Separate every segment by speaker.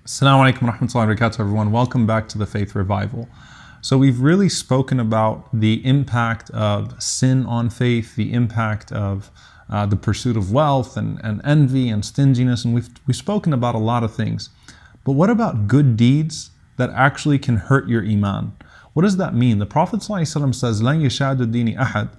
Speaker 1: Assalamu alaikum wa rahmatullahi wa barakatuh, everyone. Welcome back to the Faith Revival. So we've really spoken about the impact of sin on faith, the impact of the pursuit of wealth and envy and stinginess, and we've spoken about a lot of things. But what about good deeds that actually can hurt your iman? What does that mean? The Prophet ﷺ says, "لَنْ يَشَادُ الدِّينِ أَحَدٍ."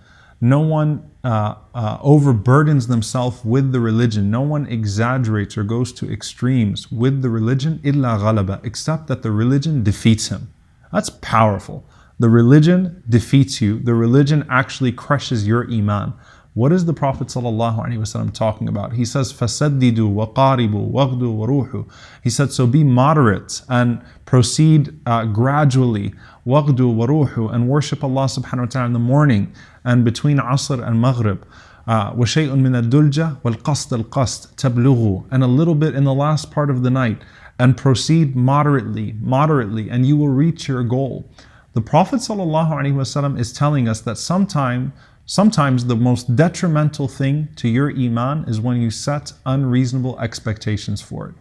Speaker 1: No one overburdens themselves with the religion. No one exaggerates or goes to extremes with the religion, إِلَّا غَلَبَ, except that the religion defeats him. That's powerful. The religion defeats you. The religion actually crushes your iman. What is the Prophet ﷺ talking about? He says, فَسَدِّدُوا وَقَارِبُوا وَغْدُوا وَرُوحُوا. He said, so be moderate and proceed gradually. وَغْدُوا وَرُوحُوا, and worship Allah subhanahu wa ta'ala in the morning and between Asr and Maghrib. وَشَيْءٌ مِنَ الدُّلْجَةِ وَالْقَصْدَ الْقَصْدَ تَبْلُغُوا, and a little bit in the last part of the night, and proceed moderately, and you will reach your goal. The Prophet ﷺ is telling us that sometimes the most detrimental thing to your iman is when you set unreasonable expectations for it.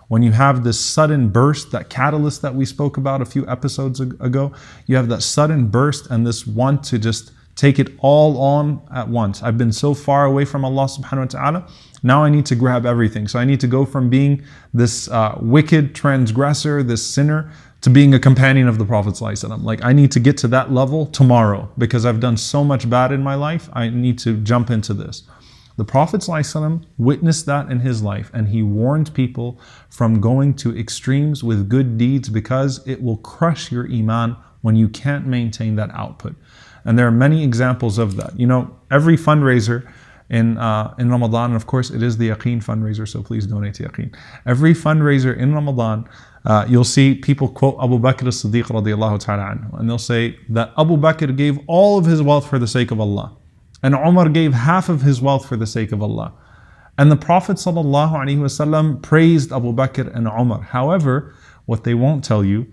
Speaker 1: When you have this sudden burst, that catalyst that we spoke about a few episodes ago, you have that sudden burst and this want to just take it all on at once. I've been so far away from Allah subhanahu wa ta'ala, now I need to grab everything. So I need to go from being this wicked transgressor, this sinner, to being a companion of the Prophet ﷺ. Like, I need to get to that level tomorrow because I've done so much bad in my life, I need to jump into this. The Prophet ﷺ witnessed that in his life, and he warned people from going to extremes with good deeds because it will crush your iman when you can't maintain that output. And there are many examples of that. You know, every fundraiser in Ramadan, and of course it is the Yaqeen fundraiser, so please donate to Yaqeen. Every fundraiser in Ramadan, you'll see people quote Abu Bakr as-Siddiq radiallahu ta'ala anhu, and they'll say that Abu Bakr gave all of his wealth for the sake of Allah, and Umar gave half of his wealth for the sake of Allah. And the Prophet ﷺ praised Abu Bakr and Umar. However, what they won't tell you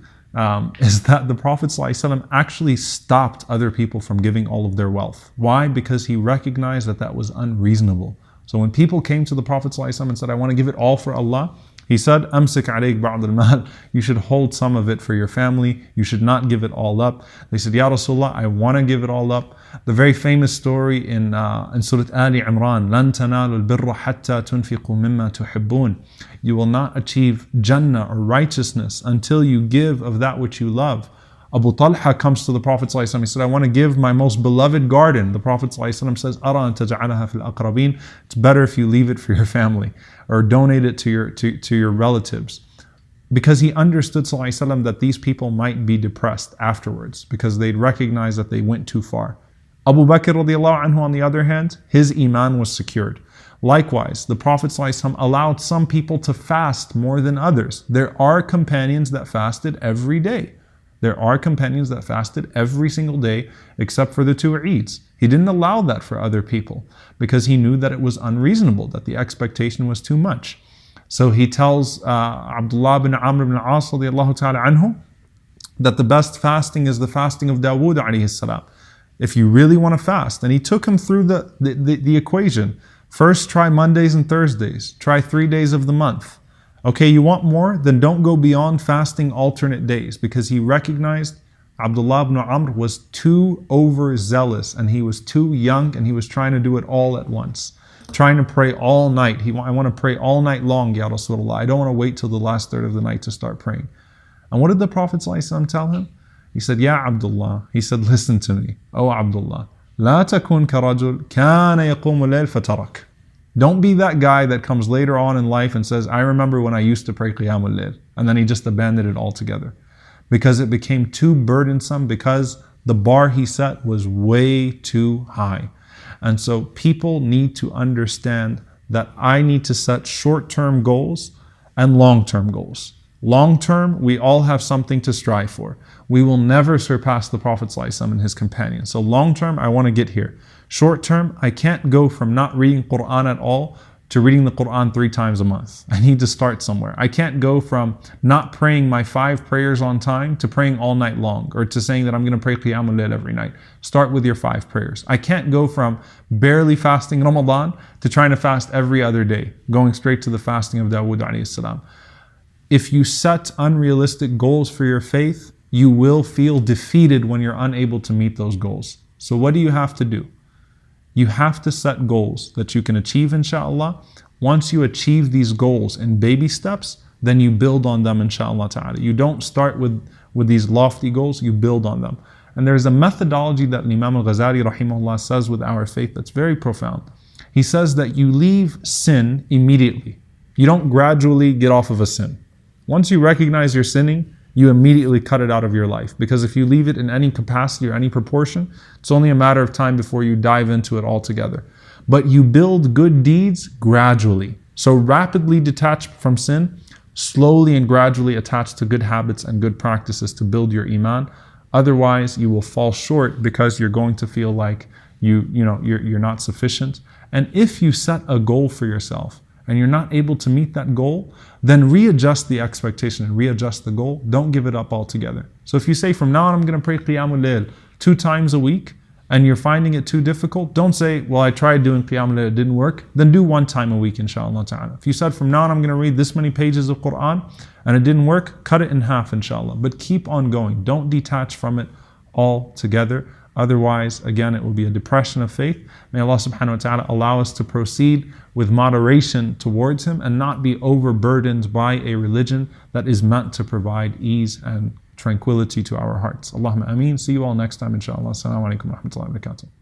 Speaker 1: is that the Prophet ﷺ actually stopped other people from giving all of their wealth. Why? Because he recognized that that was unreasonable. So when people came to the Prophet ﷺ and said, I want to give it all for Allah, he said, أَمْسِكْ عَلَيْكَ بَعْضَ الْمَالِ, you should hold some of it for your family. You should not give it all up. They said, Ya Rasulullah, I want to give it all up. The very famous story in Surah Ali Imran, لَن تَنَالُوا الْبِرَّ حَتَّى تُنْفِقُوا مِمَّا تُحِبُّونَ. You will not achieve Jannah or righteousness until you give of that which you love. Abu Talha comes to the Prophet ﷺ. He said, I want to give my most beloved garden. The Prophet ﷺ says, أَرَى أَن تَجْعَلَهَا فِي الْأَقْرَبِينَ. It's better if you leave it for your family or donate it to your relatives. Because he understood ﷺ that these people might be depressed afterwards because they'd recognize that they went too far. Abu Bakr radiallahu anhu, on the other hand, his iman was secured. Likewise, the Prophet ﷺ allowed some people to fast more than others. There are companions that fasted every day. There are companions that fasted every single day except for the 2 Eids. He didn't allow that for other people because he knew that it was unreasonable, that the expectation was too much. So he tells Abdullah bin Amr bin al-As radiallahu ta'ala anhu that the best fasting is the fasting of Dawood alayhi salam. If you really want to fast, and he took him through the equation. First, try Mondays and Thursdays. Try 3 days of the month. Okay, you want more? Then don't go beyond fasting alternate days, because he recognized Abdullah ibn Amr was too overzealous and he was too young and he was trying to do it all at once. Trying to pray all night. I want to pray all night long, Ya Rasulullah. I don't want to wait till the last third of the night to start praying. And what did the Prophet ﷺ tell him? He said, Ya Abdullah. He said, listen to me. Oh Abdullah. لا تكن كرجل كان يقوم الليل فترك. Don't be that guy that comes later on in life and says, I remember when I used to pray Qiyamul Layl, and then he just abandoned it altogether. Because it became too burdensome, because the bar he set was way too high. And so people need to understand that I need to set short-term goals and long-term goals. Long-term, we all have something to strive for. We will never surpass the Prophet ﷺ and his companions. So long-term, I want to get here. Short-term, I can't go from not reading Quran at all to reading the Quran 3 times a month. I need to start somewhere. I can't go from not praying my 5 prayers on time to praying all night long, or to saying that I'm going to pray Qiyamul Layl every night. Start with your 5 prayers. I can't go from barely fasting Ramadan to trying to fast every other day, going straight to the fasting of Dawood alayhi salam. if you set unrealistic goals for your faith, you will feel defeated when you're unable to meet those goals. So what do you have to do? You have to set goals that you can achieve, inshallah. Once you achieve these goals in baby steps, then you build on them, inshallah ta'ala. You don't start with these lofty goals, you build on them. And there's a methodology that Imam al-Ghazali rahimahullah says with our faith that's very profound. He says that you leave sin immediately. You don't gradually get off of a sin. Once you recognize you're sinning, you immediately cut it out of your life. Because if you leave it in any capacity or any proportion, it's only a matter of time before you dive into it altogether. But you build good deeds gradually. So rapidly detach from sin, slowly and gradually attach to good habits and good practices to build your iman. Otherwise, you will fall short because you're going to feel like you're not sufficient. And if you set a goal for yourself and you're not able to meet that goal, then readjust the expectation and readjust the goal. Don't give it up altogether. So if you say, from now on I'm going to pray Qiyamul Layl 2 times a week, and you're finding it too difficult, don't say, well, I tried doing Qiyamul Layl, it didn't work. Then do 1 time a week, inshallah ta'ala. If you said, from now on I'm going to read this many pages of Quran, and it didn't work, cut it in half, inshallah. But keep on going. Don't detach from it altogether. Otherwise, again, it will be a depression of faith. May Allah subhanahu wa ta'ala allow us to proceed with moderation towards Him and not be overburdened by a religion that is meant to provide ease and tranquility to our hearts. Allahumma ameen. See you all next time, inshallah. Assalamu alaikum wa rahmatullahi wa barakatuh.